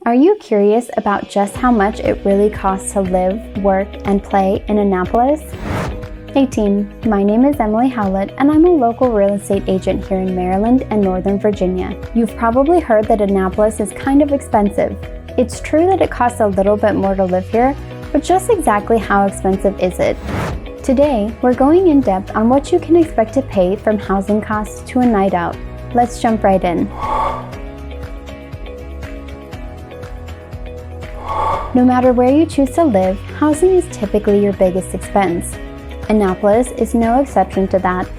Are you curious about just how much it really costs to live, work, and play in Annapolis? Hey team, my name is Emily Howlett and I'm a local real estate agent here in Maryland and Northern Virginia. You've probably heard that Annapolis is kind of expensive. It's true that it costs a little bit more to live here, but just exactly how expensive is it? Today, we're going in depth on what you can expect to pay from housing costs to a night out. Let's jump right in. No matter where you choose to live, housing is typically your biggest expense. Annapolis is no exception to that.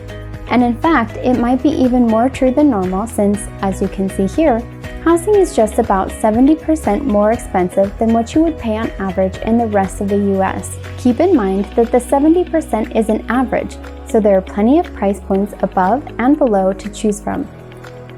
And in fact, it might be even more true than normal since, as you can see here, housing is just about 70% more expensive than what you would pay on average in the rest of the US. Keep in mind that the 70% is an average, so there are plenty of price points above and below to choose from.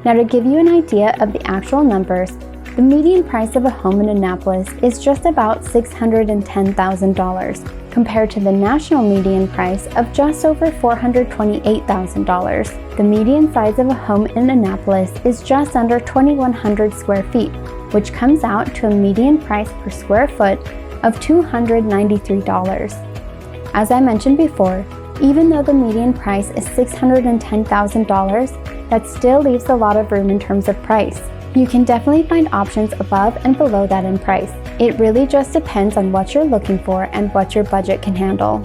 Now to give you an idea of the actual numbers, the median price of a home in Annapolis is just about $610,000, compared to the national median price of just over $428,000. The median size of a home in Annapolis is just under 2,100 square feet, which comes out to a median price per square foot of $293. As I mentioned before, even though the median price is $610,000, that still leaves a lot of room in terms of price. You can definitely find options above and below that in price. It really just depends on what you're looking for and what your budget can handle.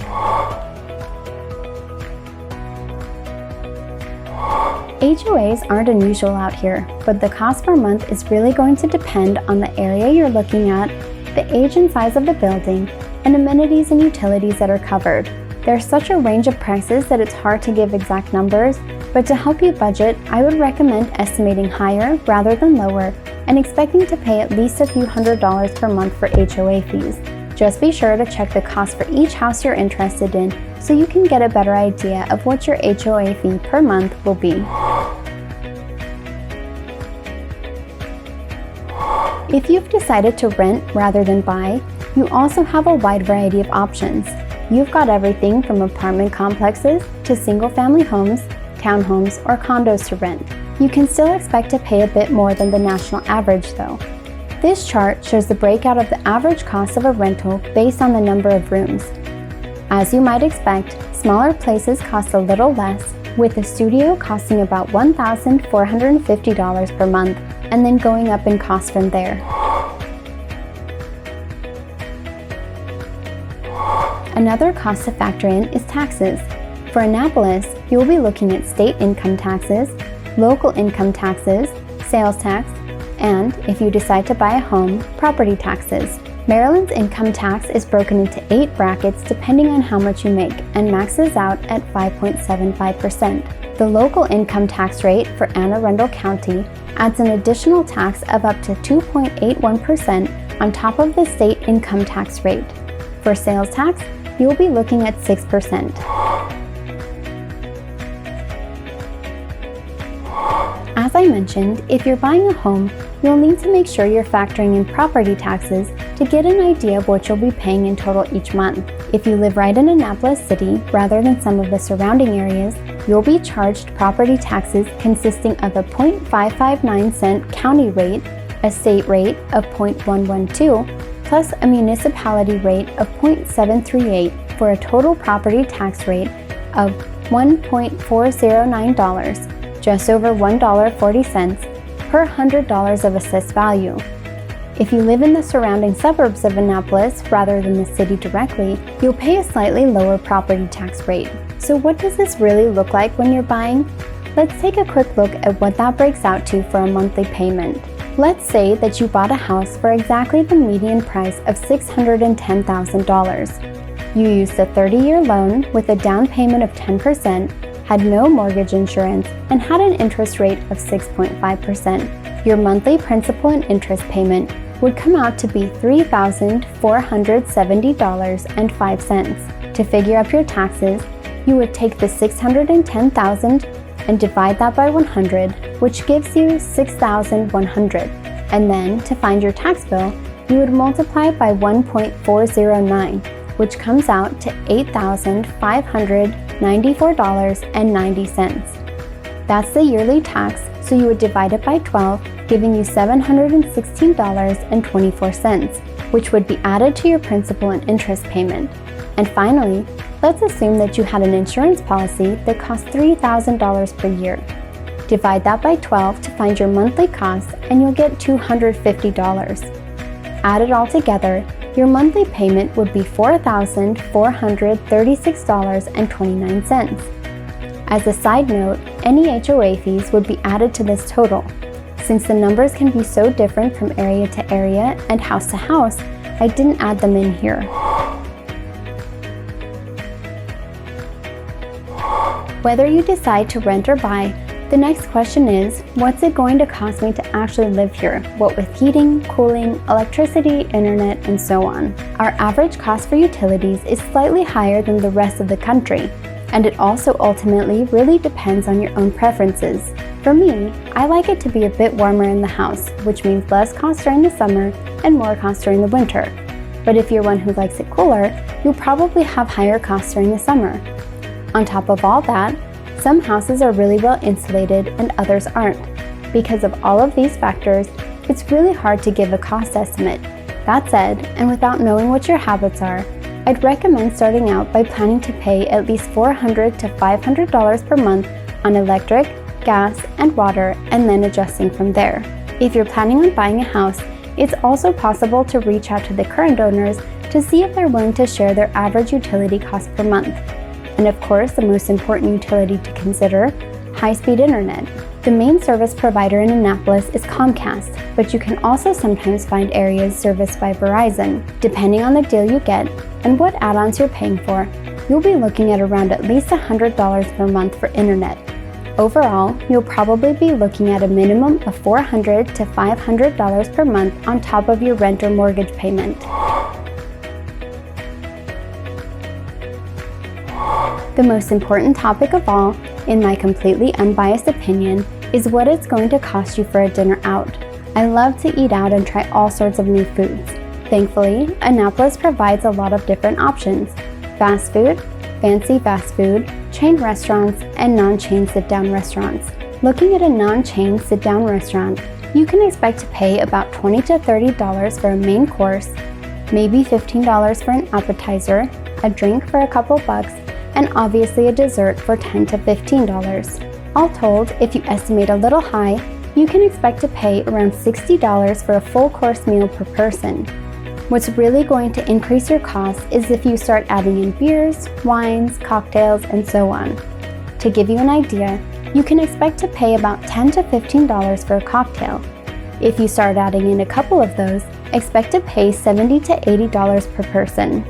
HOAs aren't unusual out here, but the cost per month is really going to depend on the area you're looking at, the age and size of the building, and amenities and utilities that are covered. There's such a range of prices that it's hard to give exact numbers, but to help you budget, I would recommend estimating higher rather than lower and expecting to pay at least a few $100s per month for HOA fees. Just be sure to check the cost for each house you're interested in so you can get a better idea of what your HOA fee per month will be. If you've decided to rent rather than buy, you also have a wide variety of options. You've got everything from apartment complexes to single-family homes, townhomes, or condos to rent. You can still expect to pay a bit more than the national average though. This chart shows the breakout of the average cost of a rental based on the number of rooms. As you might expect, smaller places cost a little less, with a studio costing about $1,450 per month, and then going up in cost from there. Another cost to factor in is taxes. For Annapolis, you will be looking at state income taxes, local income taxes, sales tax, and, if you decide to buy a home, property taxes. Maryland's income tax is broken into 8 brackets depending on how much you make and maxes out at 5.75%. The local income tax rate for Anne Arundel County adds an additional tax of up to 2.81% on top of the state income tax rate. For sales tax, you will be looking at 6%. As I mentioned, if you're buying a home, you'll need to make sure you're factoring in property taxes to get an idea of what you'll be paying in total each month. If you live right in Annapolis City rather than some of the surrounding areas, you'll be charged property taxes consisting of a 0.559 county rate, a state rate of 0.112, plus a municipality rate of 0.738 for a total property tax rate of $1.409, just over $1.40 per $100 of assessed value. If you live in the surrounding suburbs of Annapolis rather than the city directly, you'll pay a slightly lower property tax rate. So what does this really look like when you're buying? Let's take a quick look at what that breaks out to for a monthly payment. Let's say that you bought a house for exactly the median price of $610,000. You used a 30-year loan with a down payment of 10%, had no mortgage insurance, and had an interest rate of 6.5%. Your monthly principal and interest payment would come out to be $3,470.05. To figure up your taxes, you would take the $610,000 and divide that by 100, which gives you $6,100. And then, to find your tax bill, you would multiply it by 1.409, which comes out to $8,594.90. That's the yearly tax, so you would divide it by 12, giving you $716.24, which would be added to your principal and interest payment. And finally, let's assume that you had an insurance policy that cost $3,000 per year. Divide that by 12 to find your monthly cost, and you'll get $250. Add it all together, your monthly payment would be $4,436.29. As a side note, any HOA fees would be added to this total. Since the numbers can be so different from area to area and house to house, I didn't add them in here. Whether you decide to rent or buy, the next question is, what's it going to cost me to actually live here? What with heating, cooling, electricity, internet, and so on. Our average cost for utilities is slightly higher than the rest of the country, and it also ultimately really depends on your own preferences. For me, I like it to be a bit warmer in the house, which means less cost during the summer and more cost during the winter. But if you're one who likes it cooler, you'll probably have higher costs during the summer. On top of all that, some houses are really well insulated and others aren't. Because of all of these factors, it's really hard to give a cost estimate. That said, and without knowing what your habits are, I'd recommend starting out by planning to pay at least $400 to $500 per month on electric, gas, and water, and then adjusting from there. If you're planning on buying a house, it's also possible to reach out to the current owners to see if they're willing to share their average utility cost per month. And of course, the most important utility to consider, high-speed internet. The main service provider in Annapolis is Comcast, but you can also sometimes find areas serviced by Verizon. Depending on the deal you get and what add-ons you're paying for, you'll be looking at around at least $100 per month for internet. Overall, you'll probably be looking at a minimum of $400 to $500 per month on top of your rent or mortgage payment. The most important topic of all, in my completely unbiased opinion, is what it's going to cost you for a dinner out. I love to eat out and try all sorts of new foods. Thankfully, Annapolis provides a lot of different options: fast food, fancy fast food, chain restaurants, and non-chain sit-down restaurants. Looking at a non-chain sit-down restaurant, you can expect to pay about $20 to $30 for a main course, maybe $15 for an appetizer, a drink for a couple bucks, and obviously a dessert for $10 to $15. All told, if you estimate a little high, you can expect to pay around $60 for a full course meal per person. What's really going to increase your cost is if you start adding in beers, wines, cocktails, and so on. To give you an idea, you can expect to pay about $10 to $15 for a cocktail. If you start adding in a couple of those, expect to pay $70 to $80 per person.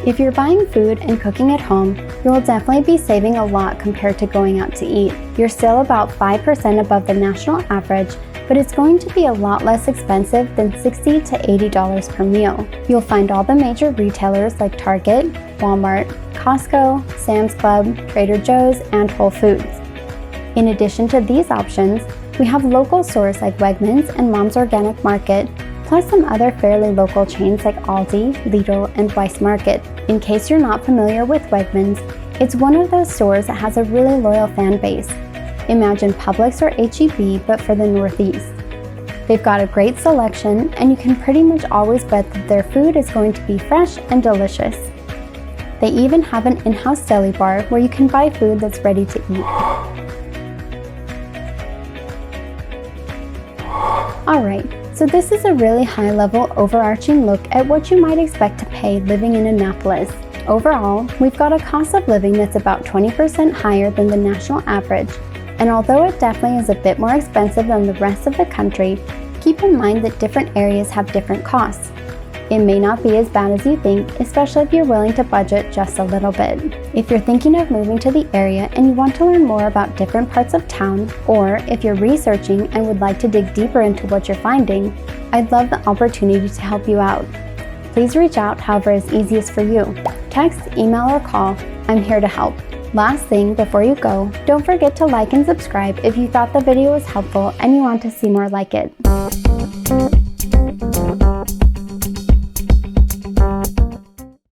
If you're buying food and cooking at home, you will definitely be saving a lot compared to going out to eat. You're still about 5% above the national average, but it's going to be a lot less expensive than $60 to $80 per meal. You'll find all the major retailers like Target, Walmart, Costco, Sam's Club, Trader Joe's, and Whole Foods. In addition to these options, we have local stores like Wegmans and Mom's Organic Market, plus some other fairly local chains like Aldi, Lidl, and Weis Market. In case you're not familiar with Wegmans, it's one of those stores that has a really loyal fan base. Imagine Publix or H-E-B, but for the Northeast. They've got a great selection, and you can pretty much always bet that their food is going to be fresh and delicious. They even have an in-house deli bar where you can buy food that's ready to eat. Alright, so this is a really high-level, overarching look at what you might expect to pay living in Annapolis. Overall, we've got a cost of living that's about 20% higher than the national average, and although it definitely is a bit more expensive than the rest of the country, keep in mind that different areas have different costs. It may not be as bad as you think, especially if you're willing to budget just a little bit. If you're thinking of moving to the area and you want to learn more about different parts of town, or if you're researching and would like to dig deeper into what you're finding, I'd love the opportunity to help you out. Please reach out however is easiest for you. Text, email, or call. I'm here to help. Last thing before you go, don't forget to like and subscribe if you thought the video was helpful and you want to see more like it.